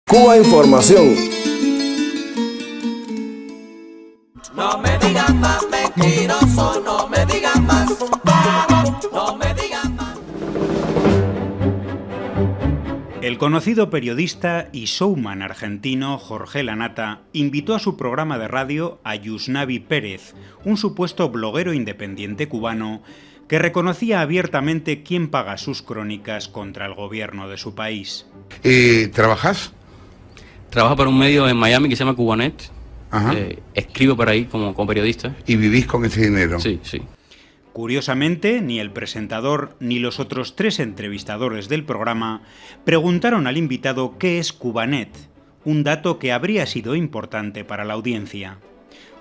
Cuba Información. No me digan más mentiroso, no me digan más, no me digan más. El conocido periodista y showman argentino Jorge Lanata invitó a su programa de radio a Yusnavi Pérez, un supuesto bloguero independiente cubano que reconocía abiertamente quién paga sus crónicas contra el gobierno de su país. ¿Trabajás? Trabajo para un medio en Miami que se llama Cubanet. Ajá. Escribo para ahí como periodista. ¿Y vivís con ese dinero? Sí, sí. Curiosamente, ni el presentador ni los otros tres entrevistadores del programa preguntaron al invitado qué es Cubanet, un dato que habría sido importante para la audiencia.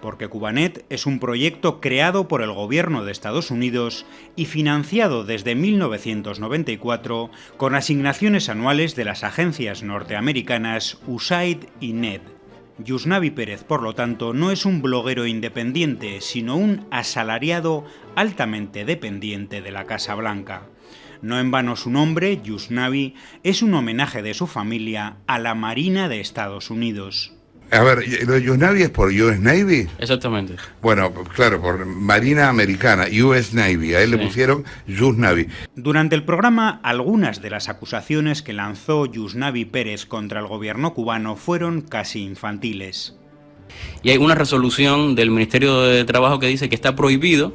Porque Cubanet es un proyecto creado por el gobierno de Estados Unidos y financiado desde 1994 con asignaciones anuales de las agencias norteamericanas USAID y NED. Yusnavi Pérez, por lo tanto, no es un bloguero independiente, sino un asalariado altamente dependiente de la Casa Blanca. No en vano su nombre, Yusnavi, es un homenaje de su familia a la Marina de Estados Unidos. A ver, ¿lo de Yusnavi es por US Navy? Exactamente. Bueno, claro, por Marina Americana, US Navy. A él le pusieron Yusnavi. Durante el programa, algunas de las acusaciones que lanzó Yusnavi Pérez contra el gobierno cubano fueron casi infantiles. Y hay una resolución del Ministerio de Trabajo que dice que está prohibido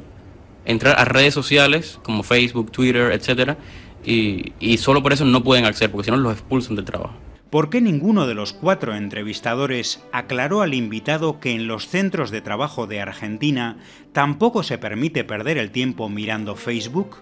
entrar a redes sociales como Facebook, Twitter, etcétera, y solo por eso no pueden acceder, porque si no los expulsan del trabajo. ¿Por qué ninguno de los cuatro entrevistadores aclaró al invitado que en los centros de trabajo de Argentina tampoco se permite perder el tiempo mirando Facebook?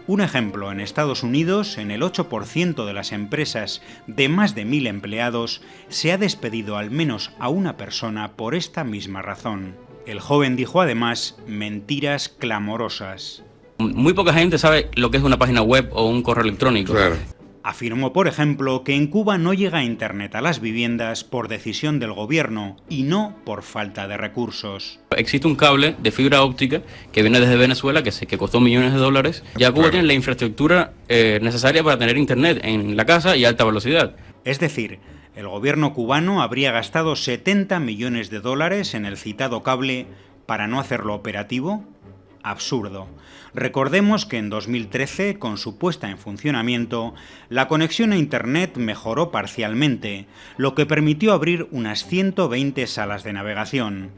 Un ejemplo, en Estados Unidos, en el 8% de las empresas de más de 1.000 empleados se ha despedido al menos a una persona por esta misma razón. El joven dijo además mentiras clamorosas. Muy poca gente sabe lo que es una página web o un correo electrónico. Claro. Afirmó, por ejemplo, que en Cuba no llega Internet a las viviendas por decisión del gobierno y no por falta de recursos. Existe un cable de fibra óptica que viene desde Venezuela, que costó millones de dólares. Ya Cuba tiene la infraestructura necesaria para tener Internet en la casa y a alta velocidad. Es decir, el gobierno cubano habría gastado 70 millones de dólares en el citado cable para no hacerlo operativo. Absurdo. Recordemos que en 2013, con su puesta en funcionamiento, la conexión a Internet mejoró parcialmente, lo que permitió abrir unas 120 salas de navegación,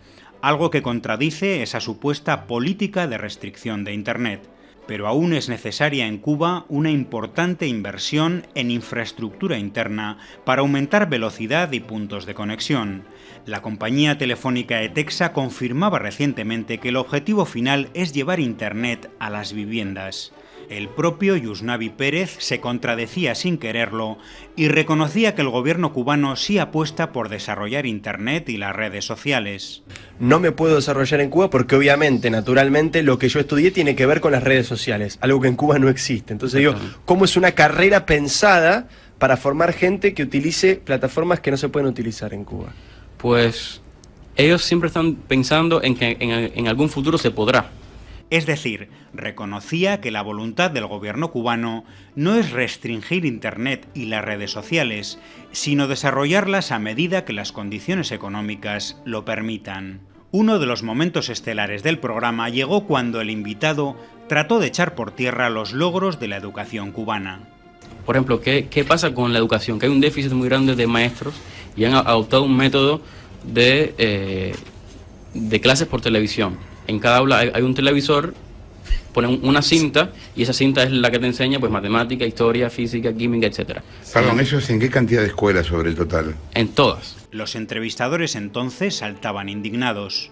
algo que contradice esa supuesta política de restricción de Internet. Pero aún es necesaria en Cuba una importante inversión en infraestructura interna para aumentar velocidad y puntos de conexión. La compañía telefónica ETEXA confirmaba recientemente que el objetivo final es llevar Internet a las viviendas. El propio Yusnavi Pérez se contradecía sin quererlo y reconocía que el gobierno cubano sí apuesta por desarrollar Internet y las redes sociales. No me puedo desarrollar en Cuba porque obviamente, naturalmente, lo que yo estudié tiene que ver con las redes sociales, algo que en Cuba no existe. Entonces digo, ¿cómo es una carrera pensada para formar gente que utilice plataformas que no se pueden utilizar en Cuba? Pues ellos siempre están pensando en que en algún futuro se podrá. Es decir, reconocía que la voluntad del gobierno cubano no es restringir Internet y las redes sociales, sino desarrollarlas a medida que las condiciones económicas lo permitan. Uno de los momentos estelares del programa llegó cuando el invitado trató de echar por tierra los logros de la educación cubana. Por ejemplo, ¿qué pasa con la educación? Que hay un déficit muy grande de maestros y han adoptado un método de clases por televisión. En cada aula hay un televisor, ponen una cinta y esa cinta es la que te enseña pues matemática, historia, física, química, etcétera. Perdón, ¿eso es en qué cantidad de escuelas sobre el total? En todas. Los entrevistadores entonces saltaban indignados.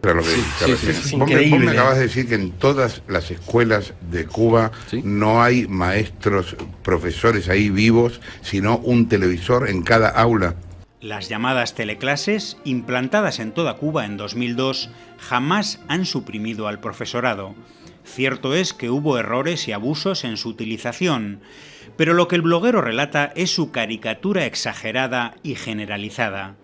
Claro, Es vos increíble. me acabas de decir que en todas las escuelas de Cuba no hay maestros, profesores ahí vivos, sino un televisor en cada aula. Las llamadas teleclases, implantadas en toda Cuba en 2002, jamás han suprimido al profesorado. Cierto es que hubo errores y abusos en su utilización, pero lo que el bloguero relata es su caricatura exagerada y generalizada.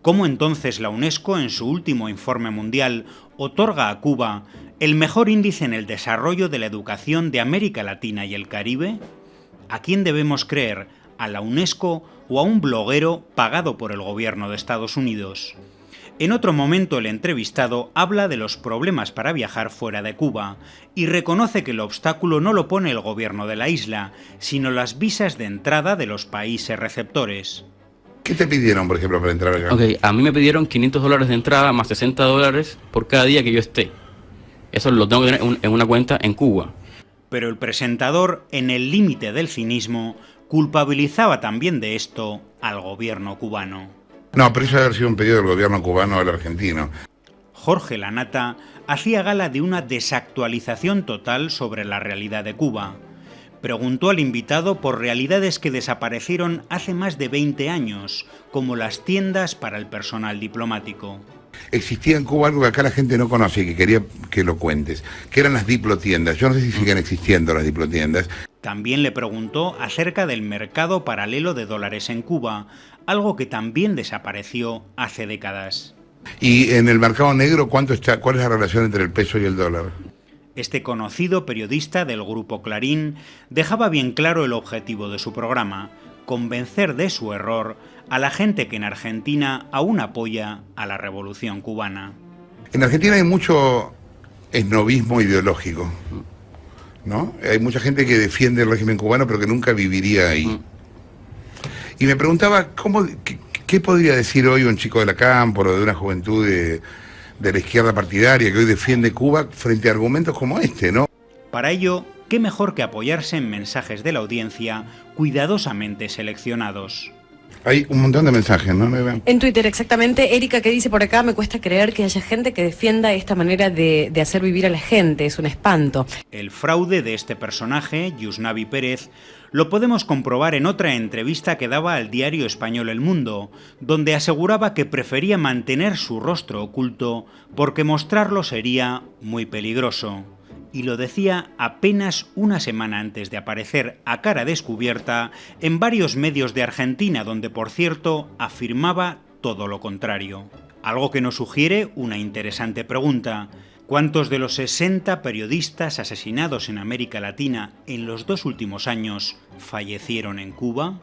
¿Cómo entonces la UNESCO, en su último informe mundial, otorga a Cuba el mejor índice en el desarrollo de la educación de América Latina y el Caribe? ¿A quién debemos creer? a la UNESCO o a un bloguero pagado por el gobierno de Estados Unidos. En otro momento el entrevistado habla de los problemas para viajar fuera de Cuba y reconoce que el obstáculo no lo pone el gobierno de la isla, sino las visas de entrada de los países receptores. ¿Qué te pidieron, por ejemplo, para entrar acá? Ok, a mí me pidieron $500 de entrada más $60 por cada día que yo esté. Eso lo tengo que tener en una cuenta en Cuba. Pero el presentador, en el límite del cinismo, culpabilizaba también de esto al gobierno cubano. No, pero eso debe haber sido un pedido del gobierno cubano al argentino. Jorge Lanata hacía gala de una desactualización total sobre la realidad de Cuba. Preguntó al invitado por realidades que desaparecieron hace más de 20 años, como las tiendas para el personal diplomático. Existía en Cuba algo que acá la gente no conoce y que quería que lo cuentes, que eran las diplotiendas. Yo no sé si siguen existiendo las diplotiendas. También le preguntó acerca del mercado paralelo de dólares en Cuba, algo que también desapareció hace décadas. Y en el mercado negro, ¿cuál es la relación entre el peso y el dólar? Este conocido periodista del Grupo Clarín dejaba bien claro el objetivo de su programa: convencer de su error a la gente que en Argentina aún apoya a la revolución cubana. En Argentina hay mucho esnovismo ideológico, ¿no? Hay mucha gente que defiende el régimen cubano pero que nunca viviría ahí. Y me preguntaba, ¿qué podría decir hoy un chico de la Cámpora o de una juventud de la izquierda partidaria que hoy defiende Cuba frente a argumentos como este, ¿no? Para ello, qué mejor que apoyarse en mensajes de la audiencia cuidadosamente seleccionados. Hay un montón de mensajes, ¿no? En Twitter, exactamente. Erika, que dice por acá: me cuesta creer que haya gente que defienda esta manera de hacer vivir a la gente, es un espanto. El fraude de este personaje, Yusnavi Pérez, lo podemos comprobar en otra entrevista que daba al diario español El Mundo, donde aseguraba que prefería mantener su rostro oculto porque mostrarlo sería muy peligroso. Y lo decía apenas una semana antes de aparecer a cara descubierta en varios medios de Argentina, donde, por cierto, afirmaba todo lo contrario. Algo que nos sugiere una interesante pregunta: ¿cuántos de los 60 periodistas asesinados en América Latina en los 2 últimos años fallecieron en Cuba?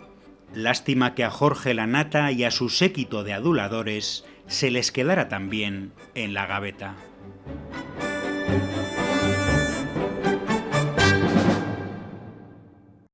Lástima que a Jorge Lanata y a su séquito de aduladores se les quedara también en la gaveta.